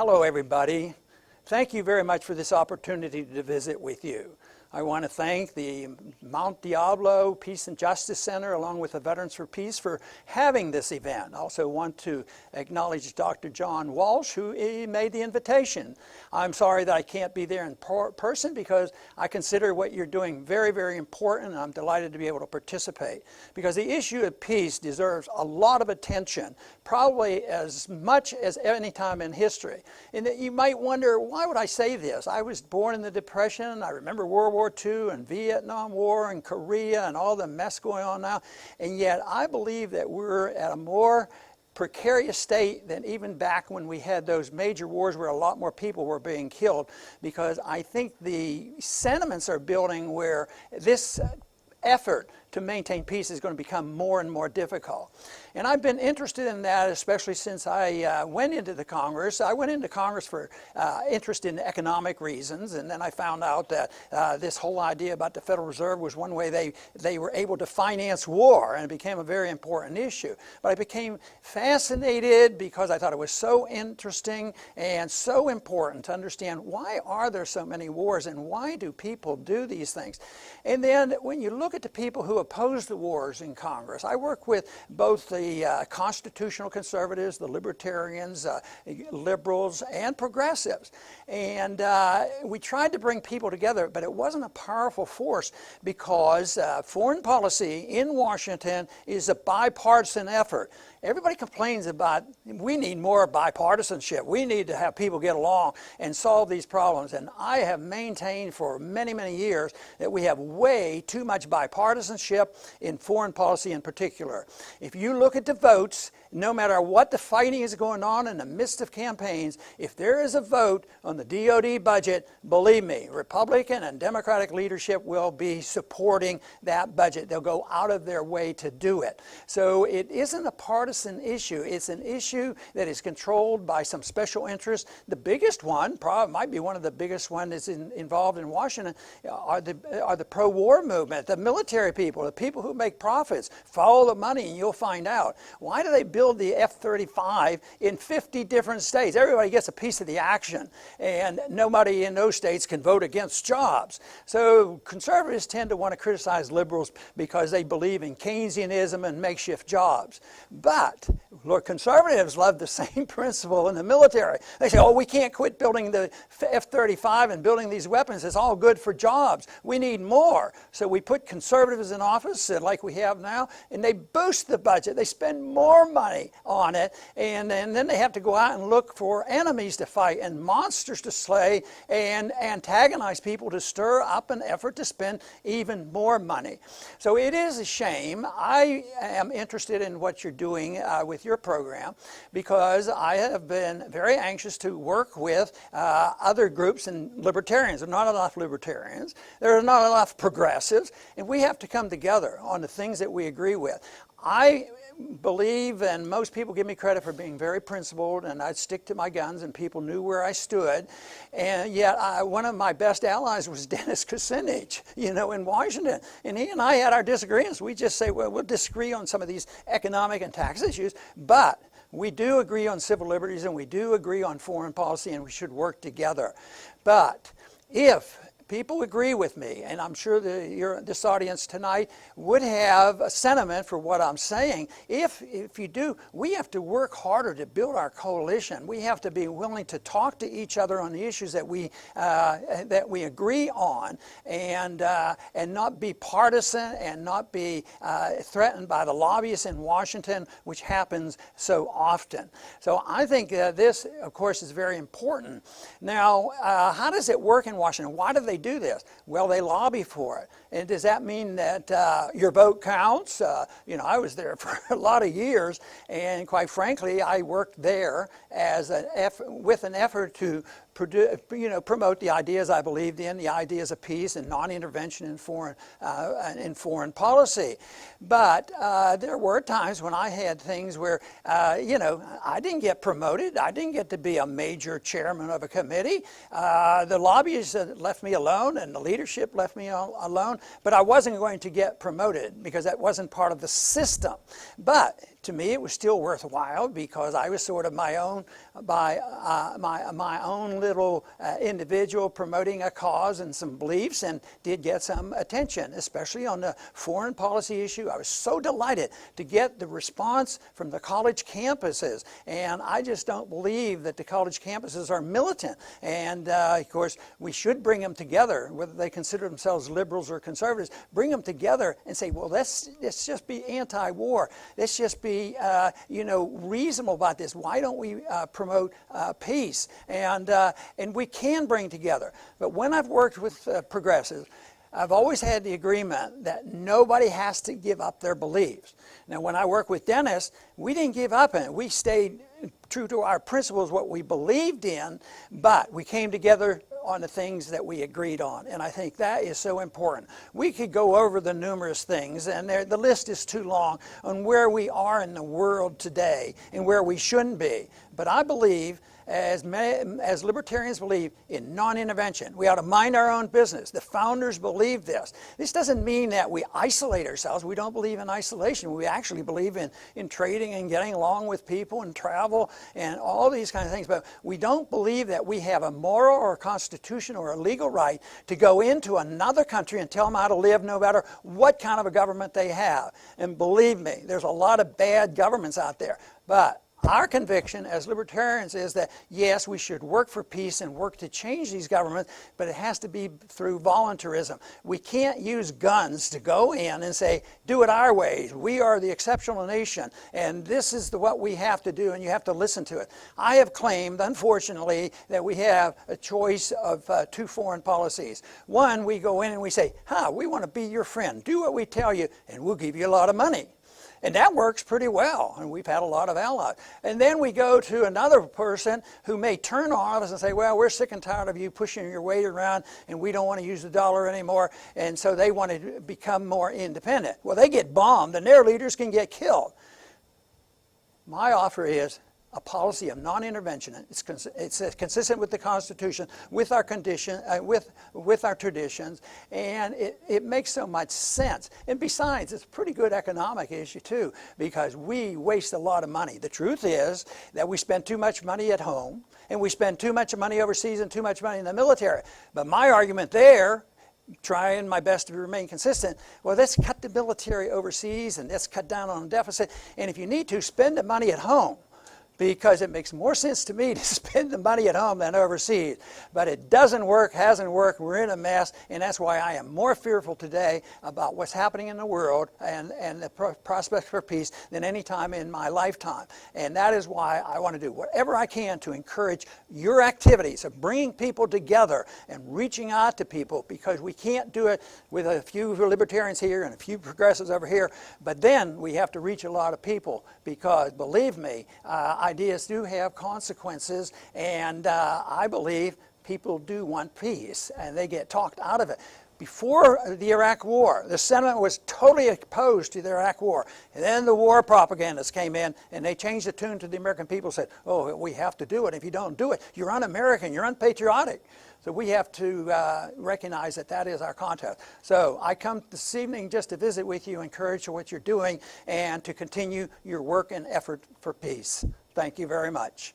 Hello, everybody. Thank you very much for this opportunity to visit with you. I want to thank the Mount Diablo Peace and Justice Center along with the Veterans for Peace for having this event. I also want to acknowledge Dr. John Walsh, who made the invitation. I'm sorry that I can't be there in person because I consider what you're doing very, very important, and I'm delighted to be able to participate because the issue of peace deserves a lot of attention, probably as much as any time in history. And you might wonder, why would I say this? I was born in the Depression. I remember World War II and Vietnam War and Korea and all the mess going on now, and yet I believe that we're at a more precarious state than even back when we had those major wars where a lot more people were being killed, because I think the sentiments are building where this effort to maintain peace is going to become more and more difficult. And I've been interested in that, especially since I went into the Congress. I went into Congress for interest in economic reasons, and then I found out that this whole idea about the Federal Reserve was one way they were able to finance war, and it became a very important issue. But I became fascinated because I thought it was so interesting and so important to understand, why are there so many wars and why do people do these things? And then when you look at the people who oppose the wars in Congress, I work with both the constitutional conservatives, the libertarians, liberals, and progressives. And we tried to bring people together, but it wasn't a powerful force because foreign policy in Washington is a bipartisan effort. Everybody complains about, we need more bipartisanship. We need to have people get along and solve these problems. And I have maintained for many, many years that we have way too much bipartisanship in foreign policy in particular. If you look at the votes, no matter what the fighting is going on in the midst of campaigns, if there is a vote on the DOD budget, believe me, Republican and Democratic leadership will be supporting that budget. They'll go out of their way to do it. So it isn't a partisan issue. It's an issue that is controlled by some special interests. The biggest one, probably might be one of the biggest ones that's involved in Washington, are the pro-war movement, the military people, the people who make profits. Follow the money and you'll find out. Why do they build the F-35 in 50 different states? Everybody gets a piece of the action, and nobody in those states can vote against jobs. So conservatives tend to want to criticize liberals because they believe in Keynesianism and makeshift jobs. But Lord, conservatives love the same principle in the military. They say, oh, we can't quit building the F-35 and building these weapons. It's all good for jobs. We need more. So we put conservatives in office like we have now, and they boost the budget. They spend more money on it, and then they have to go out and look for enemies to fight and monsters to slay and antagonize people to stir up an effort to spend even more money. So it is a shame. I am interested in what you're doing with your program because I have been very anxious to work with other groups and libertarians. There are not enough libertarians. There are not enough progressives, and we have to come together on the things that we agree with. I believe, and most people give me credit for being very principled, and I'd stick to my guns, and people knew where I stood. And yet, one of my best allies was Dennis Kucinich, in Washington. And he and I had our disagreements. We just say, well, we'll disagree on some of these economic and tax issues, but we do agree on civil liberties, and we do agree on foreign policy, and we should work together. But if people agree with me, and I'm sure this audience tonight would have a sentiment for what I'm saying. If you do, we have to work harder to build our coalition. We have to be willing to talk to each other on the issues that we agree on, and not be partisan and not be threatened by the lobbyists in Washington, which happens so often. So I think this, of course, is very important. Now, how does it work in Washington? Why do they do this? Well, they lobby for it. And does that mean that your vote counts? I was there for a lot of years, and quite frankly, I worked there as with an effort to promote the ideas I believed in, the ideas of peace and non-intervention in foreign policy. But there were times when I had things where, I didn't get promoted. I didn't get to be a major chairman of a committee. The lobbyists left me alone, and the leadership left me alone. But I wasn't going to get promoted because that wasn't part of the system. But to me, it was still worthwhile because I was sort of my own little individual promoting a cause and some beliefs, and did get some attention, especially on the foreign policy issue. I was so delighted to get the response from the college campuses, and I just don't believe that the college campuses are militant. And of course, we should bring them together, whether they consider themselves liberals or conservatives, bring them together and say, well, let's just be anti-war. Let's just be reasonable about this. Why don't we promote peace? And we can bring together. But when I've worked with progressives, I've always had the agreement that nobody has to give up their beliefs. Now, when I worked with Dennis, we didn't give up on it. We stayed true to our principles, what we believed in, but we came together on the things that we agreed on, and I think that is so important. We could go over the numerous things, and the list is too long on where we are in the world today and where we shouldn't be. But I believe, as libertarians believe, in non-intervention. We ought to mind our own business. The founders believed this. This doesn't mean that we isolate ourselves. We don't believe in isolation. We actually believe in trading and getting along with people and travel and all these kind of things. But we don't believe that we have a moral or a constitution or a legal right to go into another country and tell them how to live, no matter what kind of a government they have. And believe me, there's a lot of bad governments out there. But our conviction as libertarians is that, yes, we should work for peace and work to change these governments, but it has to be through voluntarism. We can't use guns to go in and say, do it our way. We are the exceptional nation, and this is what we have to do, and you have to listen to it. I have claimed, unfortunately, that we have a choice of two foreign policies. One, we go in and we say, we want to be your friend. Do what we tell you, and we'll give you a lot of money. And that works pretty well, and we've had a lot of allies. And then we go to another person who may turn on us and say, well, we're sick and tired of you pushing your weight around, and we don't want to use the dollar anymore, and so they want to become more independent. Well, they get bombed, and their leaders can get killed. My offer is a policy of non-intervention. It's consistent with the Constitution, with our with our traditions, and it makes so much sense. And besides, it's a pretty good economic issue too, because we waste a lot of money. The truth is that we spend too much money at home, and we spend too much money overseas and too much money in the military. But my argument there, trying my best to remain consistent, well, let's cut the military overseas and let's cut down on the deficit. And if you need to, spend the money at home, because it makes more sense to me to spend the money at home than overseas. But it doesn't work, hasn't worked, we're in a mess, and that's why I am more fearful today about what's happening in the world and the prospects for peace than any time in my lifetime. And that is why I want to do whatever I can to encourage your activities of bringing people together and reaching out to people, because we can't do it with a few libertarians here and a few progressives over here, but then we have to reach a lot of people, because believe me, ideas do have consequences, and I believe people do want peace, and they get talked out of it. Before the Iraq War, the Senate was totally opposed to the Iraq War. And then the war propagandists came in, and they changed the tune to the American people, said, oh, we have to do it. If you don't do it, you're un-American, you're unpatriotic. So we have to recognize that that is our contest. So I come this evening just to visit with you, encourage what you're doing, and to continue your work and effort for peace. Thank you very much.